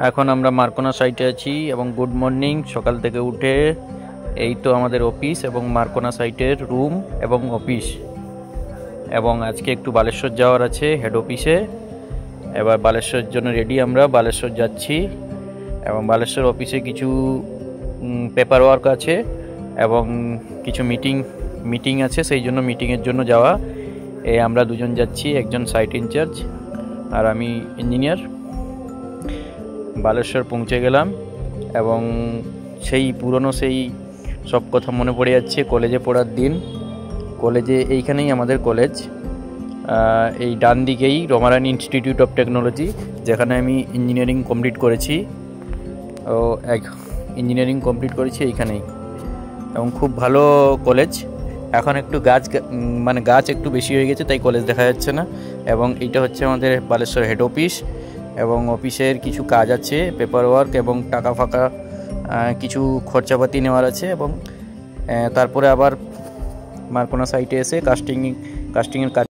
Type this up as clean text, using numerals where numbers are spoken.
এখন আমরা মার্কোনা সাইটে আছি এবং গুড মর্নিং। সকাল থেকে উঠে এই তো আমাদের অফিস এবং মার্কোনা সাইটের রুম এবং অফিস, এবং আজকে একটু বালেশ্বর যাওয়ার আছে হেড অফিসে। এবার বালেশ্বরের জন্য রেডি, আমরা বালেশ্বর যাচ্ছি এবং বালেশ্বর অফিসে কিছু পেপার ওয়ার্ক আছে এবং কিছু মিটিং আছে, সেই জন্য মিটিংয়ের জন্য যাওয়া। আমরা দুজন যাচ্ছি, একজন সাইট ইনচার্জ আর আমি ইঞ্জিনিয়ার। বালেশ্বর পৌঁছে গেলাম এবং সেই পুরনো সেই সব কথা মনে পড়ে যাচ্ছে। কলেজে পড়ার দিন, কলেজে এইখানেই আমাদের কলেজ, এই ডান দিকেই রমারানি ইনস্টিটিউট অফ টেকনোলজি, যেখানে আমি ইঞ্জিনিয়ারিং কমপ্লিট করেছি এইখানেই, এবং খুব ভালো কলেজ। এখন একটু গাছ একটু বেশি হয়ে গেছে, তাই কলেজ দেখা যাচ্ছে না। এবং এইটা হচ্ছে আমাদের বালেশ্বর হেড অফিস, এবং অফিসের কিছু কাজ আছে, পেপার ওয়ার্ক এবং টাকা ফাঁকা কিছু খরচাপাতি নেওয়ার আছে, এবং তারপরে আবার মার্কোনা সাইটে এসে কাস্টিংয়ের কাজ